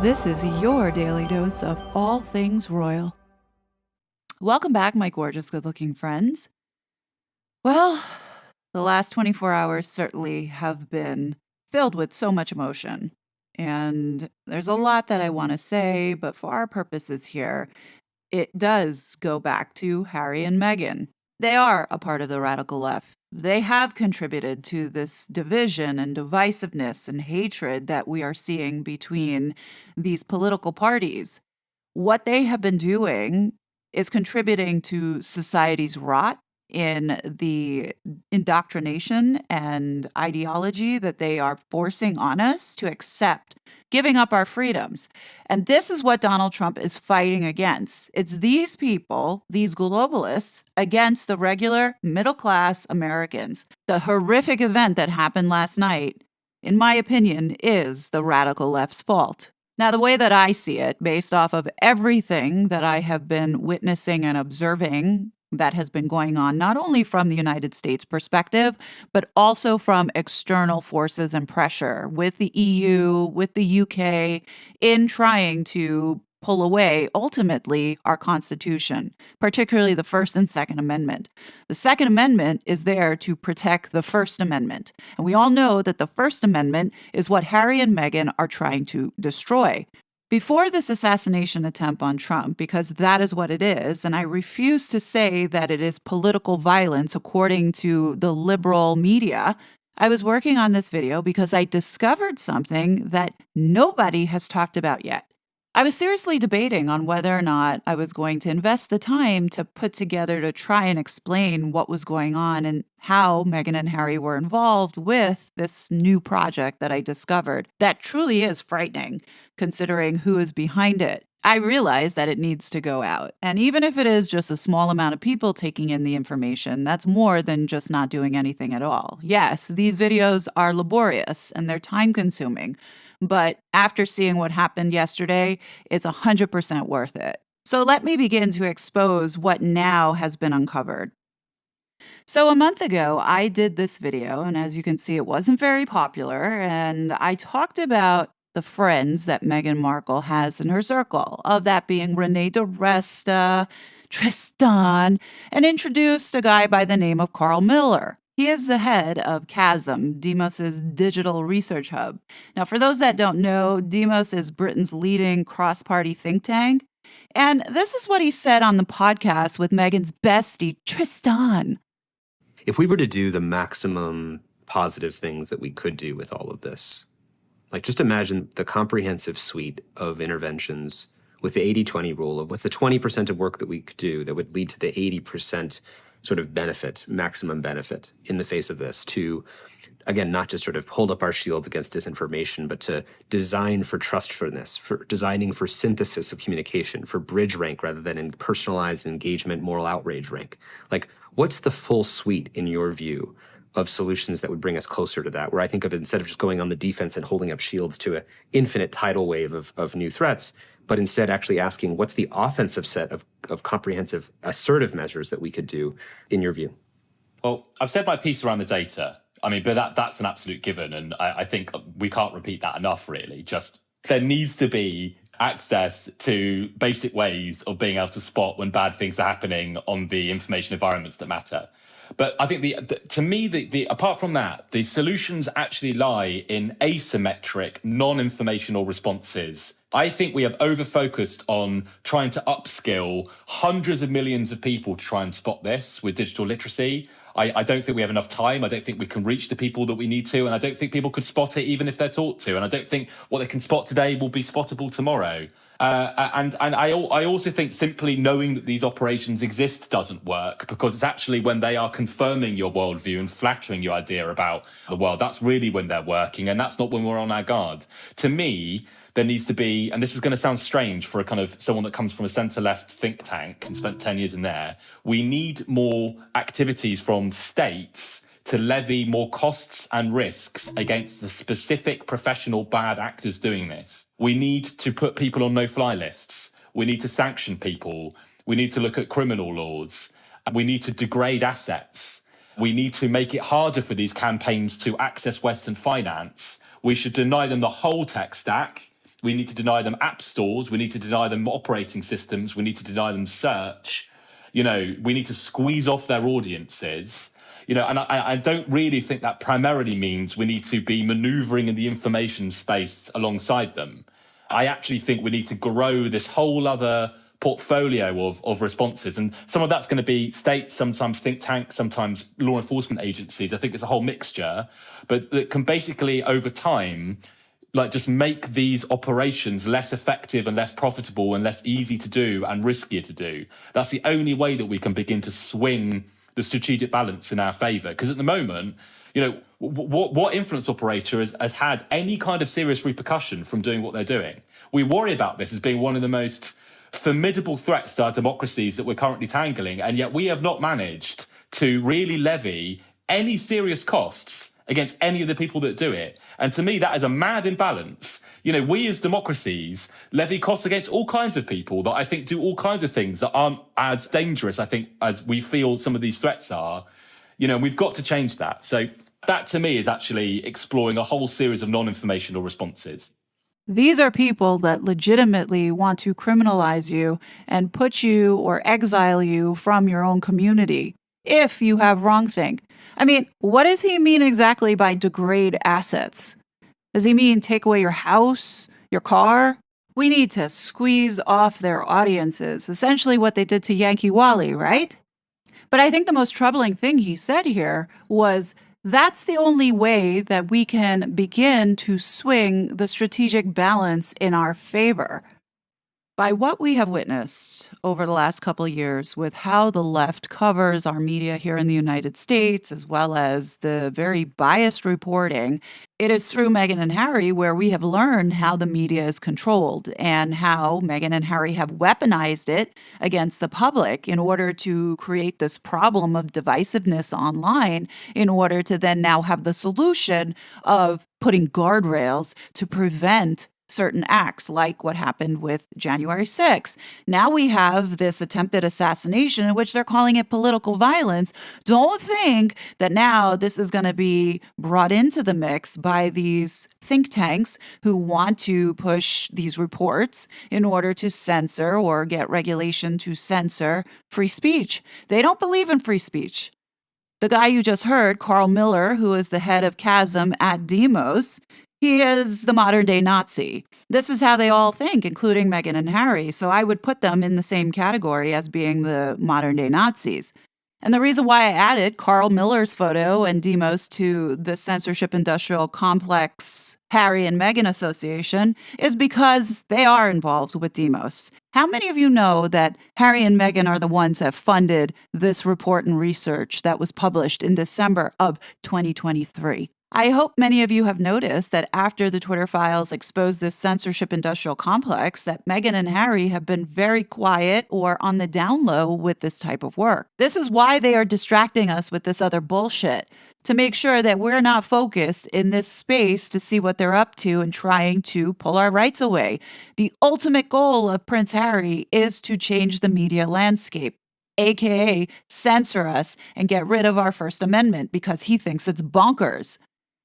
This is your daily dose of all things royal. Welcome back, my gorgeous, good-looking friends. Well, the last 24 hours certainly have been filled with so much emotion. And there's a lot that I want to say, but for our purposes here, it does go back to Harry and Meghan. They are a part of the radical left. They have contributed to this division and divisiveness and hatred that we are seeing between these political parties. What they have been doing is contributing to society's rot in the indoctrination and ideology that they are forcing on us to accept, giving up our freedoms. And this is what Donald Trump is fighting against. It's these people, these globalists, against the regular middle-class Americans. The horrific event that happened last night, in my opinion, is the radical left's fault. Now, the way that I see it, based off of everything that I have been witnessing and observing that has been going on, not only from the United States perspective, but also from external forces and pressure with the EU, with the UK, in trying to pull away, ultimately, our Constitution, particularly the First and Second Amendment. The Second Amendment is there to protect the First Amendment. And we all know that the First Amendment is what Harry and Meghan are trying to destroy. Before this assassination attempt on Trump, because that is what it is, and I refuse to say that it is political violence according to the liberal media, I was working on this video because I discovered something that nobody has talked about yet. I was seriously debating on whether or not I was going to invest the time to put together to try and explain what was going on and how Meghan and Harry were involved with this new project that I discovered that truly is frightening, considering who is behind it. I realize that it needs to go out. And even if it is just a small amount of people taking in the information, that's more than just not doing anything at all. Yes, these videos are laborious and they're time consuming. But after seeing what happened yesterday, it's 100% worth it. So let me begin to expose what now has been uncovered. So a month ago, I did this video, and as you can see, it wasn't very popular, and I talked about the friends that Meghan Markle has in her circle, of that being Renee DeResta, Tristan, and introduced a guy by the name of Carl Miller. He is the head of Chasm, Demos's digital research hub. Now, for those that don't know, Demos is Britain's leading cross-party think tank. And this is what he said on the podcast with Meghan's bestie, Tristan. If we were to do the maximum positive things that we could do with all of this, like just imagine the comprehensive suite of interventions with the 80-20 rule of what's the 20% of work that we could do that would lead to the 80% sort of benefit, maximum benefit in the face of this, to, again, not just sort of hold up our shields against disinformation, but to design for trustfulness, for designing for synthesis of communication, for bridge rank rather than in personalized engagement, moral outrage rank. Like, what's the full suite, in your view, of solutions that would bring us closer to that, where I think of it, instead of just going on the defense and holding up shields to an infinite tidal wave of new threats, but instead actually asking what's the offensive set of comprehensive assertive measures that we could do, in your view? Well, I've said my piece around the data. I mean, but that's an absolute given. And I think we can't repeat that enough, really. Just there needs to be access to basic ways of being able to spot when bad things are happening on the information environments that matter. But I think to me, apart from that, the solutions actually lie in asymmetric, non-informational responses. I think we have over-focused on trying to upskill hundreds of millions of people to try and spot this with digital literacy. I don't think we have enough time. I don't think we can reach the people that we need to. And I don't think people could spot it even if they're taught to. And I don't think what they can spot today will be spottable tomorrow. And I also think simply knowing that these operations exist doesn't work, because it's actually when they are confirming your worldview and flattering your idea about the world, that's really when they're working, and that's not when we're on our guard. To me, there needs to be, and this is going to sound strange for a kind of someone that comes from a centre-left think tank and spent 10 years in there, we need more activities from states to levy more costs and risks against the specific professional bad actors doing this. We need to put people on no-fly lists. We need to sanction people. We need to look at criminal laws. We need to degrade assets. We need to make it harder for these campaigns to access Western finance. We should deny them the whole tech stack. We need to deny them app stores. We need to deny them operating systems. We need to deny them search. We need to squeeze off their audiences. And I don't really think that primarily means we need to be maneuvering in the information space alongside them. I actually think we need to grow this whole other portfolio of responses. And some of that's going to be states, sometimes think tanks, sometimes law enforcement agencies. I think it's a whole mixture, but that can basically over time, just make these operations less effective and less profitable and less easy to do and riskier to do. That's the only way that we can begin to swing the strategic balance in our favor. Because at the moment, what influence operator has had any kind of serious repercussion from doing what they're doing? We worry about this as being one of the most formidable threats to our democracies that we're currently tangling, and yet we have not managed to really levy any serious costs against any of the people that do it. And to me, that is a mad imbalance. We as democracies levy costs against all kinds of people that I think do all kinds of things that aren't as dangerous, I think, as we feel some of these threats are. We've got to change that. So that to me is actually exploring a whole series of non-informational responses. These are people that legitimately want to criminalize you and put you or exile you from your own community if you have wrongthink. I mean, what does he mean exactly by degrade assets? Does he mean take away your house, your car? We need to squeeze off their audiences, essentially what they did to Yankee Wally, right? But I think the most troubling thing he said here was that's the only way that we can begin to swing the strategic balance in our favor. By what we have witnessed over the last couple of years with how the left covers our media here in the United States, as well as the very biased reporting, it is through Meghan and Harry where we have learned how the media is controlled and how Meghan and Harry have weaponized it against the public in order to create this problem of divisiveness online, in order to then now have the solution of putting guardrails to prevent certain acts like what happened with January 6th. Now we have this attempted assassination in which they're calling it political violence. Don't think that now this is going to be brought into the mix by these think tanks who want to push these reports in order to censor or get regulation to censor free speech. They don't believe in free speech. The guy you just heard, Carl Miller, who is the head of Chasm at Demos, he is the modern day Nazi. This is how they all think, including Meghan and Harry. So I would put them in the same category as being the modern day Nazis. And the reason why I added Carl Miller's photo and Demos to the censorship industrial complex Harry and Meghan Association is because they are involved with Demos. How many of you know that Harry and Meghan are the ones that funded this report and research that was published in December of 2023? I hope many of you have noticed that after the Twitter files exposed this censorship industrial complex, that Meghan and Harry have been very quiet or on the down low with this type of work. This is why they are distracting us with this other bullshit, to make sure that we're not focused in this space to see what they're up to and trying to pull our rights away. The ultimate goal of Prince Harry is to change the media landscape, aka censor us and get rid of our First Amendment because he thinks it's bonkers.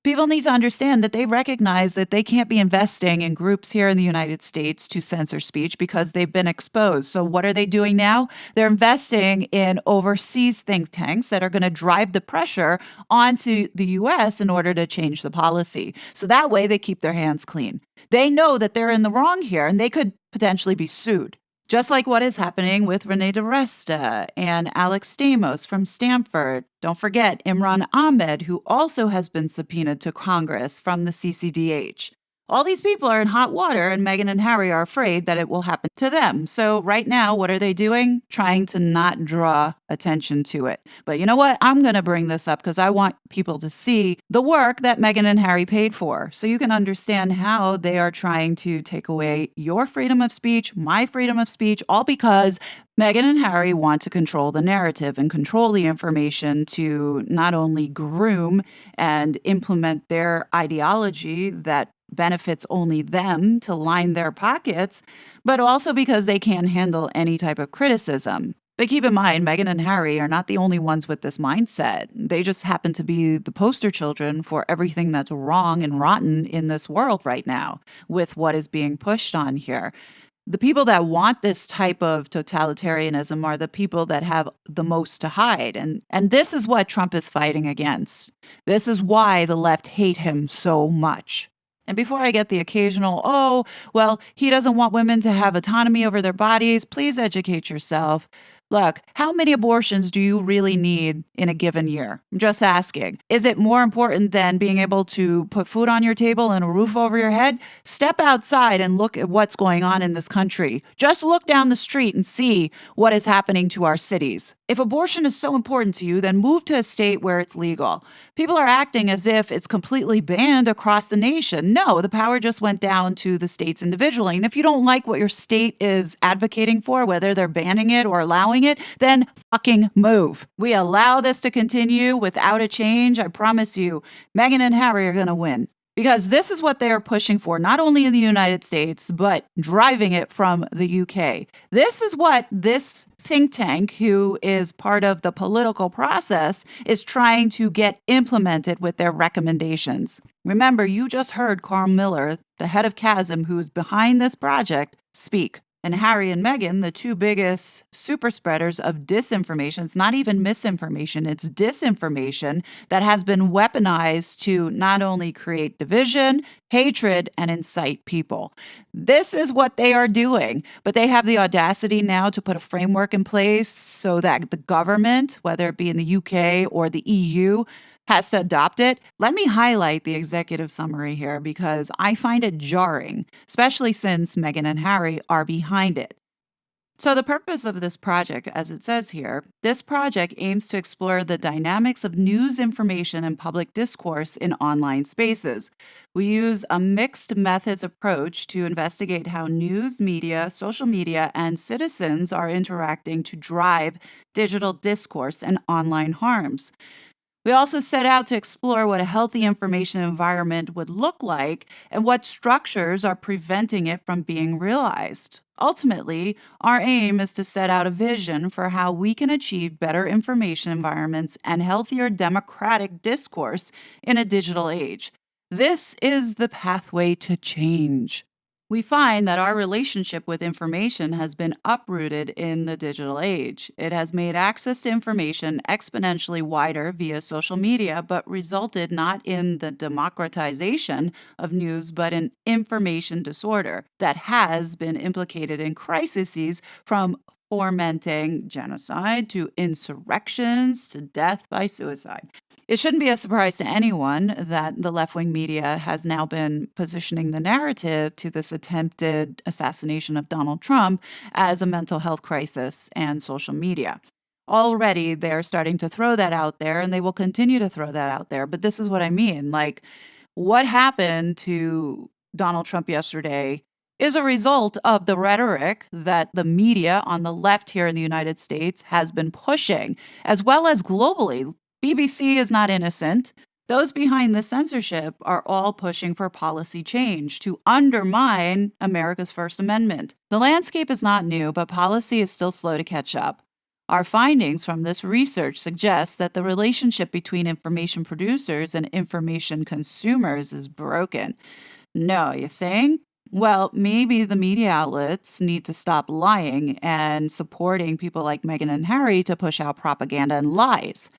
People need to understand that they recognize that they can't be investing in groups here in the United States to censor speech because they've been exposed. So what are they doing now? They're investing in overseas think tanks that are going to drive the pressure onto the U.S. in order to change the policy. So that way they keep their hands clean. They know that they're in the wrong here and they could potentially be sued. Just like what is happening with Renee DiResta and Alex Stamos from Stanford. Don't forget Imran Ahmed, who also has been subpoenaed to Congress from the CCDH. All these people are in hot water, and Meghan and Harry are afraid that it will happen to them. So right now, what are they doing? Trying to not draw attention to it. But you know what? I'm going to bring this up because I want people to see the work that Meghan and Harry paid for, so you can understand how they are trying to take away your freedom of speech, my freedom of speech, all because Meghan and Harry want to control the narrative and control the information to not only groom and implement their ideology that benefits only them to line their pockets, but also because they can't handle any type of criticism. But keep in mind, Meghan and Harry are not the only ones with this mindset. They just happen to be the poster children for everything that's wrong and rotten in this world right now with what is being pushed on here. The people that want this type of totalitarianism are the people that have the most to hide. And this is what Trump is fighting against. This is why the left hate him so much. And before I get the occasional, oh, well, he doesn't want women to have autonomy over their bodies, please educate yourself. Look, how many abortions do you really need in a given year? I'm just asking. Is it more important than being able to put food on your table and a roof over your head? Step outside and look at what's going on in this country. Just look down the street and see what is happening to our cities. If abortion is so important to you, then move to a state where it's legal. People are acting as if it's completely banned across the nation. No, the power just went down to the states individually. And if you don't like what your state is advocating for, whether they're banning it or allowing it, then fucking move. We allow this to continue without a change. I promise you, Meghan and Harry are going to win. Because this is what they are pushing for, not only in the United States, but driving it from the UK. This is what this think tank, who is part of the political process, is trying to get implemented with their recommendations. Remember, you just heard Carl Miller, the head of Chasm, who is behind this project, speak. And Harry and Meghan, the two biggest super spreaders of disinformation, it's not even misinformation, it's disinformation that has been weaponized to not only create division, hatred, and incite people. This is what they are doing. But they have the audacity now to put a framework in place so that the government, whether it be in the UK or the EU, has to adopt it. Let me highlight the executive summary here because I find it jarring, especially since Meghan and Harry are behind it. So the purpose of this project, as it says here, this project aims to explore the dynamics of news information and public discourse in online spaces. We use a mixed methods approach to investigate how news, media, social media, and citizens are interacting to drive digital discourse and online harms. We also set out to explore what a healthy information environment would look like and what structures are preventing it from being realized. Ultimately, our aim is to set out a vision for how we can achieve better information environments and healthier democratic discourse in a digital age. This is the pathway to change. We find that our relationship with information has been uprooted in the digital age. It has made access to information exponentially wider via social media, but resulted not in the democratization of news, but in information disorder that has been implicated in crises from fomenting genocide to insurrections to death by suicide. It shouldn't be a surprise to anyone that the left-wing media has now been positioning the narrative to this attempted assassination of Donald Trump as a mental health crisis and social media. Already, they're starting to throw that out there, and they will continue to throw that out there. But this is what I mean. Like, what happened to Donald Trump yesterday is a result of the rhetoric that the media on the left here in the United States has been pushing, as well as globally. BBC is not innocent. Those behind the censorship are all pushing for policy change to undermine America's First Amendment. The landscape is not new, but policy is still slow to catch up. Our findings from this research suggest that the relationship between information producers and information consumers is broken. No, you think? Well, maybe the media outlets need to stop lying and supporting people like Meghan and Harry to push out propaganda and lies.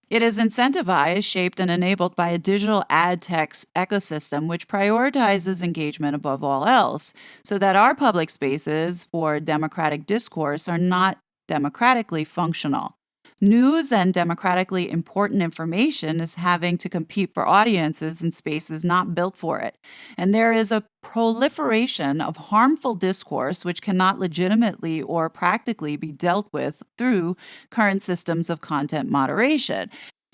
It is incentivized, shaped, and enabled by a digital ad tech ecosystem which prioritizes engagement above all else, so that our public spaces for democratic discourse are not democratically functional. News and democratically important information is having to compete for audiences in spaces not built for it. And there is a proliferation of harmful discourse which cannot legitimately or practically be dealt with through current systems of content moderation.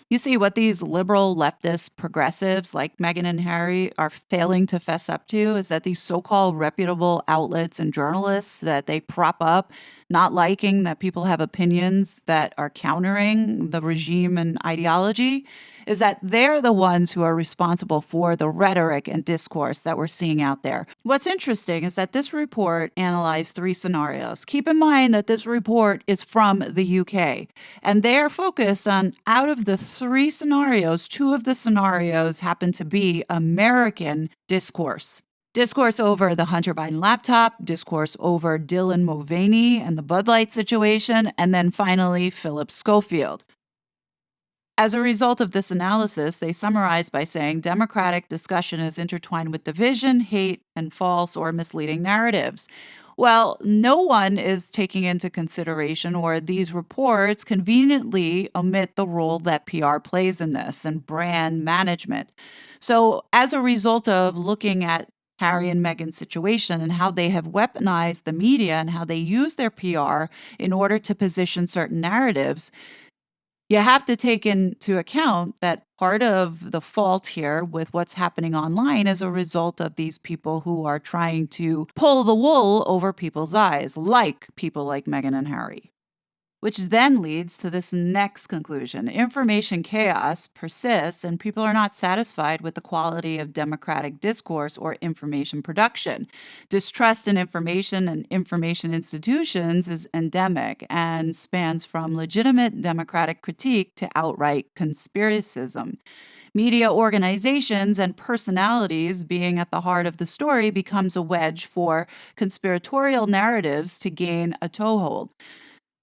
You see, what these liberal leftist progressives like Meghan and Harry are failing to fess up to is that these so-called reputable outlets and journalists that they prop up, not liking that people have opinions that are countering the regime and ideology, is that they're the ones who are responsible for the rhetoric and discourse that we're seeing out there. What's interesting is that this report analyzed 3 scenarios. Keep in mind that this report is from the UK, and they are focused on, out of the 3 scenarios, 2 of the scenarios happen to be American discourse. Discourse over the Hunter Biden laptop, discourse over Dylan Mulvaney and the Bud Light situation, and then finally Philip Schofield. As a result of this analysis, they summarize by saying democratic discussion is intertwined with division, hate, and false or misleading narratives. Well, no one is taking into consideration, or these reports conveniently omit the role that PR plays in this and brand management. So, as a result of looking at Harry and Meghan's situation and how they have weaponized the media and how they use their PR in order to position certain narratives, you have to take into account that part of the fault here with what's happening online is a result of these people who are trying to pull the wool over people's eyes, like people like Meghan and Harry. Which then leads to this next conclusion. Information chaos persists, and people are not satisfied with the quality of democratic discourse or information production. Distrust in information and information institutions is endemic and spans from legitimate democratic critique to outright conspiracism. Media organizations and personalities being at the heart of the story becomes a wedge for conspiratorial narratives to gain a toehold,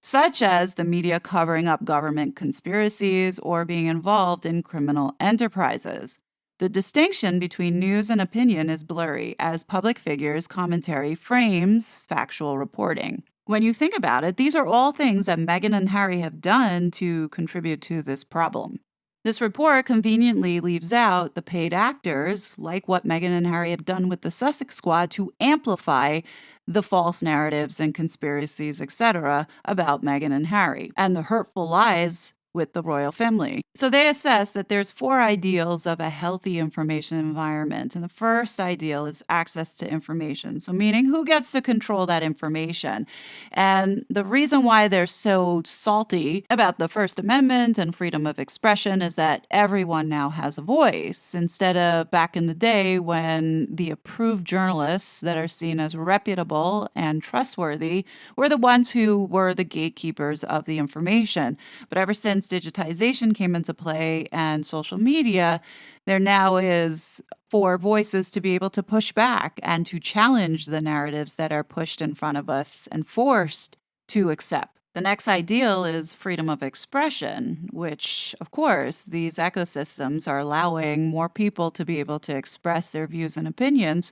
such as the media covering up government conspiracies or being involved in criminal enterprises. The distinction between news and opinion is blurry as public figures' commentary frames factual reporting. When you think about it, these are all things that Meghan and Harry have done to contribute to this problem. This report conveniently leaves out the paid actors, like what Meghan and Harry have done with the Sussex Squad, to amplify the false narratives and conspiracies, etc., about Meghan and Harry, and the hurtful lies with the royal family. So they assess that there's 4 ideals of a healthy information environment. And the first ideal is access to information. So meaning who gets to control that information. And the reason why they're so salty about the First Amendment and freedom of expression is that everyone now has a voice, instead of back in the day when the approved journalists that are seen as reputable and trustworthy were the ones who were the gatekeepers of the information. But ever since digitization came into play and social media, there now is 4 voices to be able to push back and to challenge the narratives that are pushed in front of us and forced to accept. The next ideal is freedom of expression, which, of course, these ecosystems are allowing more people to be able to express their views and opinions.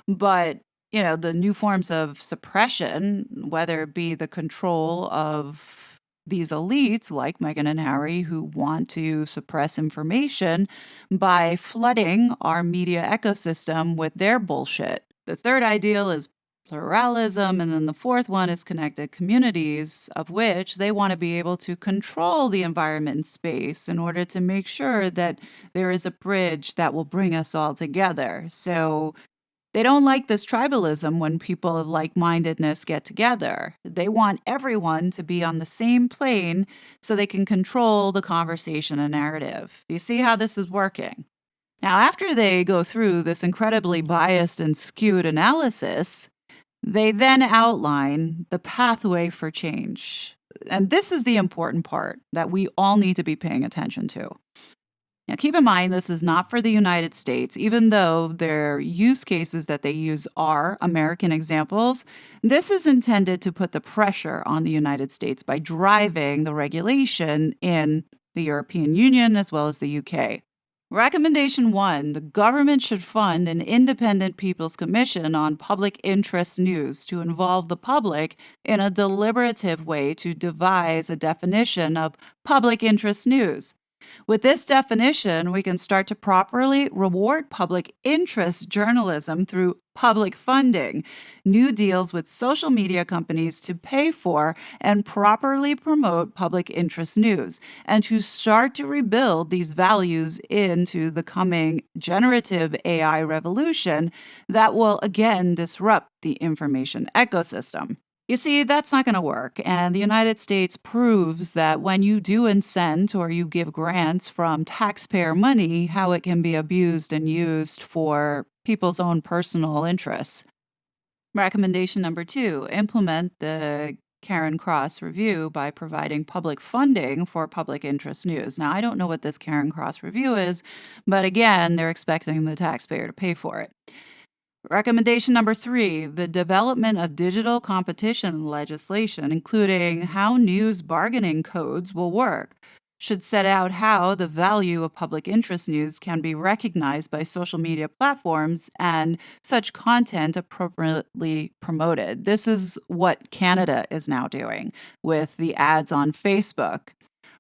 But the new forms of suppression, whether it be the control of these elites like Meghan and Harry who want to suppress information by flooding our media ecosystem with their bullshit. The third ideal is pluralism, and then the fourth one is connected communities, of which they want to be able to control the environment and space in order to make sure that there is a bridge that will bring us all together. So they don't like this tribalism when people of like-mindedness get together. They want everyone to be on the same plane so they can control the conversation and narrative. You see how this is working? Now, after they go through this incredibly biased and skewed analysis, they then outline the pathway for change. And this is the important part that we all need to be paying attention to. Now, keep in mind, this is not for the United States, even though their use cases that they use are American examples. This is intended to put the pressure on the United States by driving the regulation in the European Union as well as the UK. Recommendation 1, the government should fund an independent People's Commission on public interest news to involve the public in a deliberative way to devise a definition of public interest news. With this definition, we can start to properly reward public interest journalism through public funding, new deals with social media companies to pay for and properly promote public interest news, and to start to rebuild these values into the coming generative AI revolution that will again disrupt the information ecosystem. You see, that's not going to work. And the United States proves that when you do incent or you give grants from taxpayer money, how it can be abused and used for people's own personal interests. Recommendation number 2, implement the Karen Cross review by providing public funding for public interest news. Now, I don't know what this Karen Cross review is, but again, they're expecting the taxpayer to pay for it. Recommendation number 3, the development of digital competition legislation, including how news bargaining codes will work, should set out how the value of public interest news can be recognized by social media platforms and such content appropriately promoted. This is what Canada is now doing with the ads on Facebook.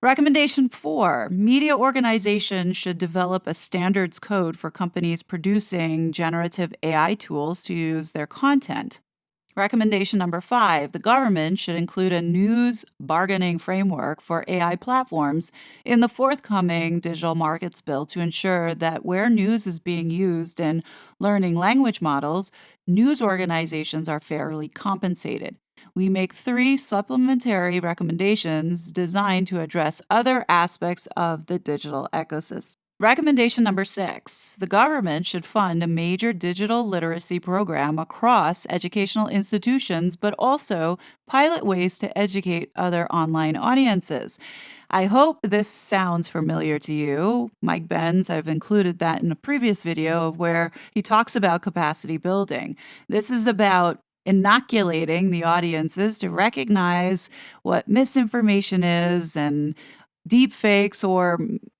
Recommendation 4, media organizations should develop a standards code for companies producing generative AI tools to use their content. Recommendation number 5, the government should include a news bargaining framework for AI platforms in the forthcoming Digital Markets Bill to ensure that where news is being used in learning language models, news organizations are fairly compensated. We make 3 supplementary recommendations designed to address other aspects of the digital ecosystem. Recommendation number 6, the government should fund a major digital literacy program across educational institutions, but also pilot ways to educate other online audiences. I hope this sounds familiar to you. Mike Benz, I've included that in a previous video where he talks about capacity building. This is about inoculating the audiences to recognize what misinformation is and deep fakes or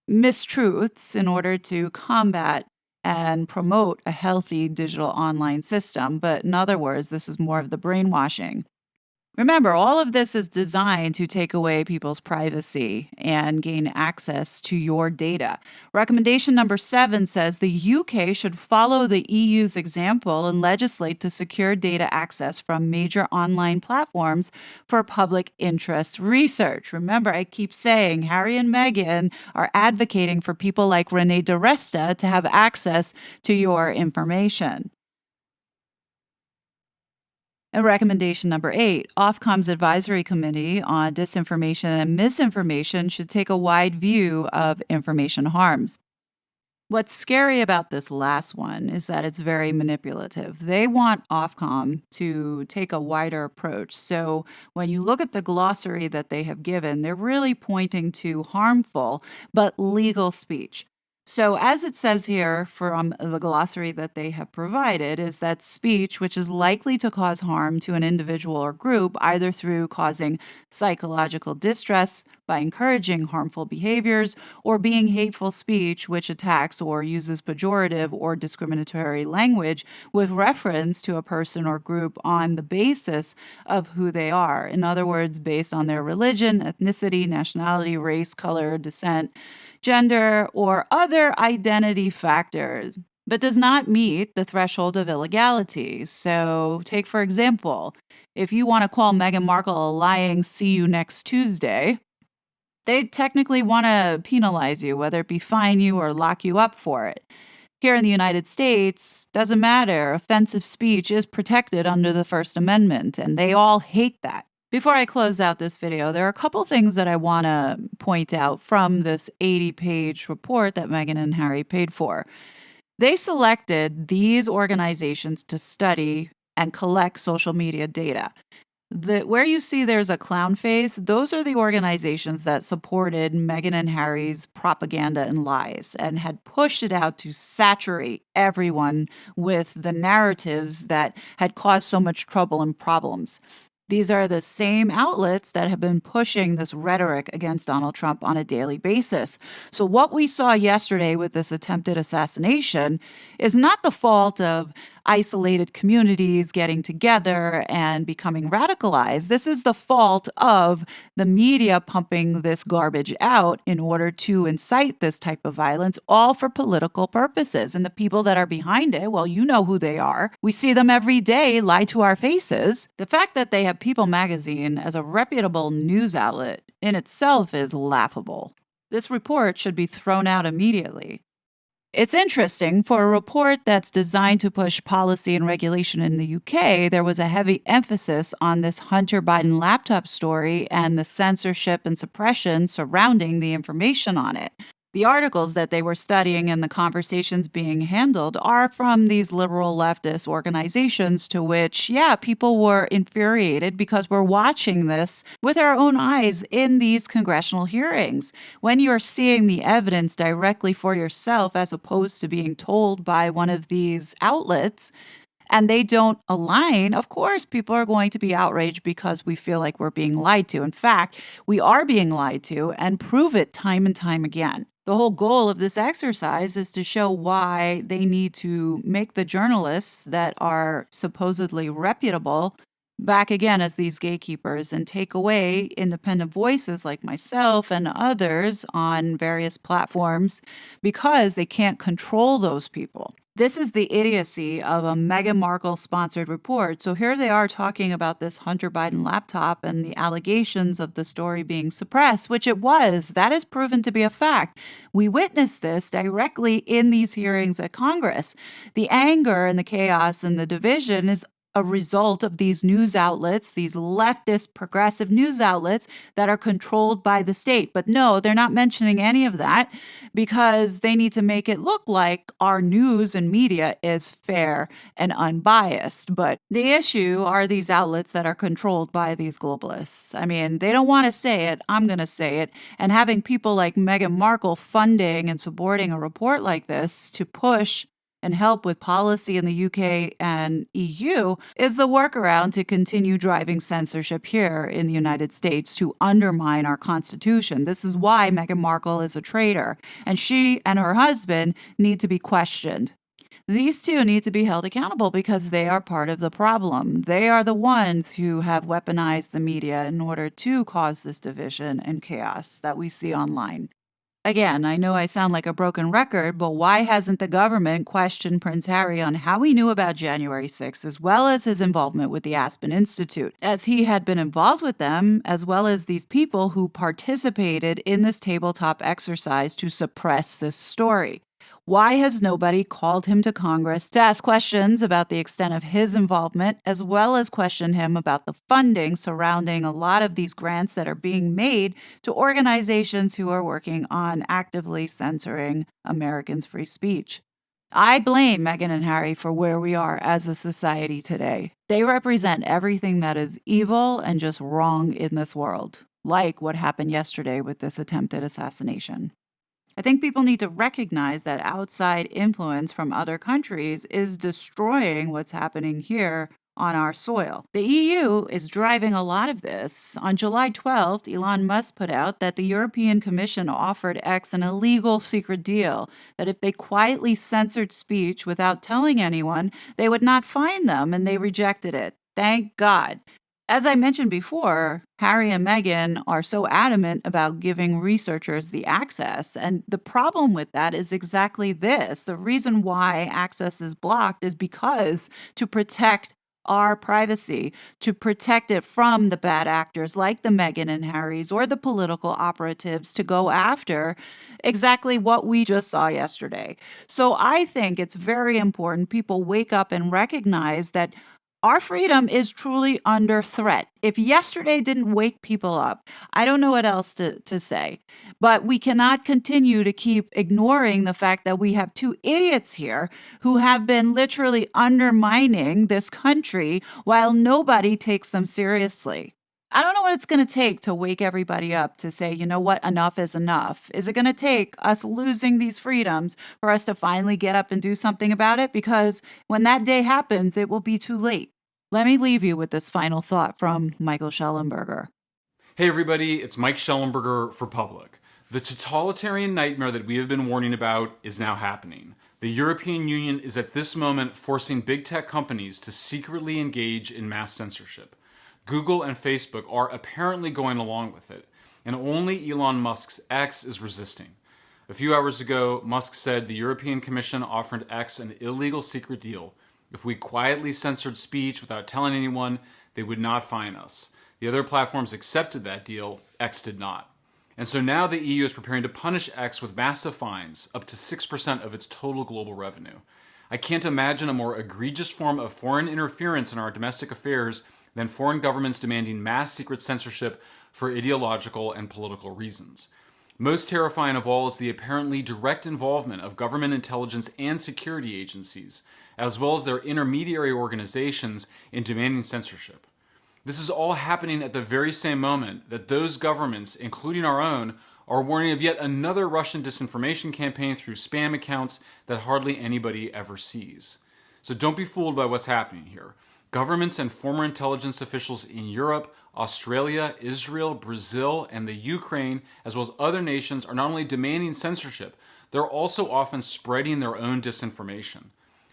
mistruths in order to combat and promote a healthy digital online system. But in other words, this is more of the brainwashing. Remember, all of this is designed to take away people's privacy and gain access to your data. Recommendation number 7 says the UK should follow the EU's example and legislate to secure data access from major online platforms for public interest research. Remember, I keep saying Harry and Meghan are advocating for people like Renee DiResta to have access to your information. And recommendation number 8, Ofcom's Advisory Committee on Disinformation and Misinformation should take a wide view of information harms. What's scary about this last one is that it's very manipulative. They want Ofcom to take a wider approach. So when you look at the glossary that they have given, they're really pointing to harmful but legal speech. So, as it says here from the glossary that they have provided, is that speech which is likely to cause harm to an individual or group, either through causing psychological distress by encouraging harmful behaviors, or being hateful speech which attacks or uses pejorative or discriminatory language with reference to a person or group on the basis of who they are. In other words, based on their religion, ethnicity, nationality, race, color, descent, gender, or other identity factors, but does not meet the threshold of illegality. So, take for example, if you want to call Meghan Markle a lying "see you next Tuesday," they technically want to penalize you, whether it be fine you or lock you up for it. Here in the United States, doesn't matter. Offensive speech is protected under the First Amendment, and they all hate that. Before I close out this video, there are a couple things that I want to point out from this 80-page report that Meghan and Harry paid for. They selected these organizations to study and collect social media data. Where you see there's a clown face, those are the organizations that supported Meghan and Harry's propaganda and lies and had pushed it out to saturate everyone with the narratives that had caused so much trouble and problems. These are the same outlets that have been pushing this rhetoric against Donald Trump on a daily basis. So, what we saw yesterday with this attempted assassination is not the fault of isolated communities getting together and becoming radicalized. This is the fault of the media pumping this garbage out in order to incite this type of violence, all for political purposes. And the people that are behind it, well, you know who they are. We see them every day lie to our faces. The fact that they have People magazine as a reputable news outlet in itself is laughable. This report should be thrown out immediately. It's interesting. For a report that's designed to push policy and regulation in the UK, there was a heavy emphasis on this Hunter Biden laptop story and the censorship and suppression surrounding the information on it. The articles that they were studying and the conversations being handled are from these liberal leftist organizations to which, people were infuriated because we're watching this with our own eyes in these congressional hearings. When you're seeing the evidence directly for yourself as opposed to being told by one of these outlets, and they don't align, of course, people are going to be outraged because we feel like we're being lied to. In fact, we are being lied to and prove it time and time again. The whole goal of this exercise is to show why they need to make the journalists that are supposedly reputable back again as these gatekeepers and take away independent voices like myself and others on various platforms because they can't control those people. This is the idiocy of a Meghan Markle sponsored report. So here they are talking about this Hunter Biden laptop and the allegations of the story being suppressed, which it was. That is proven to be a fact. We witnessed this directly in these hearings at Congress. The anger and the chaos and the division is a result of these news outlets, these leftist progressive news outlets that are controlled by the state. But no, they're not mentioning any of that because they need to make it look like our news and media is fair and unbiased. But the issue are these outlets that are controlled by these globalists. I mean, they don't want to say it. I'm going to say it. And having people like Meghan Markle funding and supporting a report like this to push and help with policy in the UK and EU is the workaround to continue driving censorship here in the United States to undermine our Constitution. This is why Meghan Markle is a traitor, and she and her husband need to be questioned. These two need to be held accountable because they are part of the problem. They are the ones who have weaponized the media in order to cause this division and chaos that we see online. Again, I know I sound like a broken record, but why hasn't the government questioned Prince Harry on how he knew about January 6th, as well as his involvement with the Aspen Institute, as he had been involved with them, as well as these people who participated in this tabletop exercise to suppress this story? Why has nobody called him to Congress to ask questions about the extent of his involvement, as well as question him about the funding surrounding a lot of these grants that are being made to organizations who are working on actively censoring Americans' free speech? I blame Meghan and Harry for where we are as a society today. They represent everything that is evil and just wrong in this world, like what happened yesterday with this attempted assassination. I think people need to recognize that outside influence from other countries is destroying what's happening here on our soil. The EU is driving a lot of this. On July 12th, Elon Musk put out that the European Commission offered X an illegal secret deal that if they quietly censored speech without telling anyone, they would not fine them, and they rejected it. Thank God. As I mentioned before, Harry and Meghan are so adamant about giving researchers the access. And the problem with that is exactly this. The reason why access is blocked is because to protect our privacy, to protect it from the bad actors like the Meghan and Harrys or the political operatives to go after exactly what we just saw yesterday. So I think it's very important people wake up and recognize that our freedom is truly under threat. If yesterday didn't wake people up, I don't know what else to say. But we cannot continue to keep ignoring the fact that we have two idiots here who have been literally undermining this country while nobody takes them seriously. I don't know what it's going to take to wake everybody up to say, you know what, enough is enough. Is it going to take us losing these freedoms for us to finally get up and do something about it? Because when that day happens, it will be too late. Let me leave you with this final thought from Michael Schellenberger. Hey everybody, it's Mike Schellenberger for Public. The totalitarian nightmare that we have been warning about is now happening. The European Union is at this moment forcing big tech companies to secretly engage in mass censorship. Google and Facebook are apparently going along with it, and only Elon Musk's X is resisting. A few hours ago, Musk said the European Commission offered X an illegal secret deal. If we quietly censored speech without telling anyone, they would not fine us. The other platforms accepted that deal, X did not. And so now the EU is preparing to punish X with massive fines, up to 6% of its total global revenue. I can't imagine a more egregious form of foreign interference in our domestic affairs than foreign governments demanding mass secret censorship for ideological and political reasons. Most terrifying of all is the apparently direct involvement of government intelligence and security agencies, as well as their intermediary organizations, in demanding censorship. This is all happening at the very same moment that those governments, including our own, are warning of yet another Russian disinformation campaign through spam accounts that hardly anybody ever sees. So don't be fooled by what's happening here. Governments and former intelligence officials in Europe, Australia, Israel, Brazil, and the Ukraine, as well as other nations, are not only demanding censorship, they're also often spreading their own disinformation.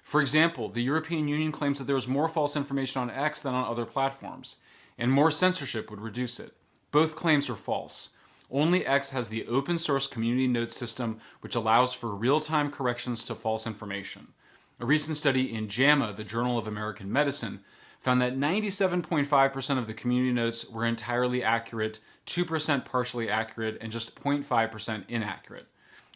For example, the European Union claims that there is more false information on X than on other platforms, and more censorship would reduce it. Both claims are false. Only X has the open source community notes system, which allows for real-time corrections to false information. A recent study in JAMA, the Journal of American Medicine, found that 97.5% of the community notes were entirely accurate, 2% partially accurate, and just 0.5% inaccurate.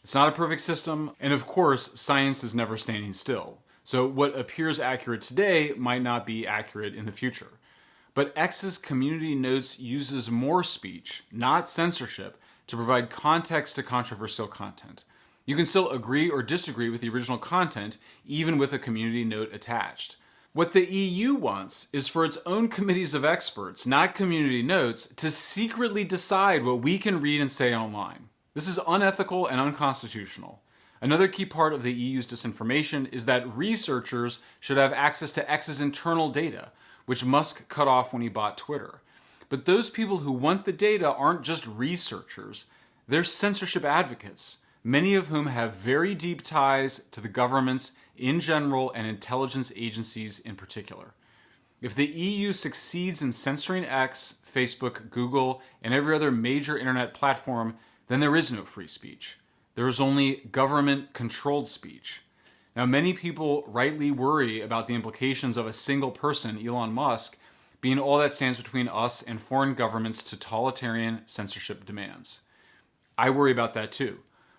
It's not a perfect system, and of course, science is never standing still. So what appears accurate today might not be accurate in the future. But X's community notes uses more speech, not censorship, to provide context to controversial content. You can still agree or disagree with the original content, even with a community note attached. What the EU wants is for its own committees of experts, not community notes, to secretly decide what we can read and say online. This is unethical and unconstitutional. Another key part of the EU's disinformation is that researchers should have access to X's internal data, which Musk cut off when he bought Twitter. But those people who want the data aren't just researchers, they're censorship advocates, many of whom have very deep ties to the governments in general and intelligence agencies in particular. If the EU succeeds in censoring X, Facebook, Google, and every other major internet platform, then there is no free speech. There is only government-controlled speech. Now, many people rightly worry about the implications of a single person, Elon Musk, being all that stands between us and foreign governments' totalitarian censorship demands. I worry about that too.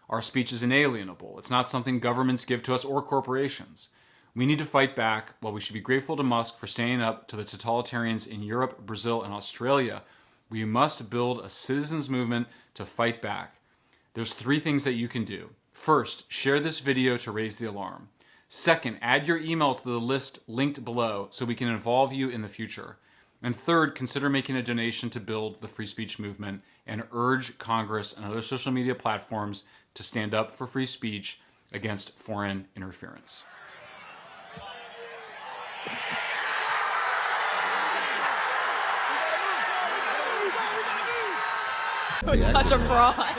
Our speech is inalienable. It's not something governments give to us or corporations. We need to fight back. While we should be grateful to Musk for standing up to the totalitarians in Europe, Brazil, and Australia, we must build a citizens' movement to fight back. There's 3 things that you can do. First, share this video to raise the alarm. Second, add your email to the list linked below so we can involve you in the future. And third, consider making a donation to build the free speech movement and urge Congress and other social media platforms to stand up for free speech against foreign interference. Such a fraud.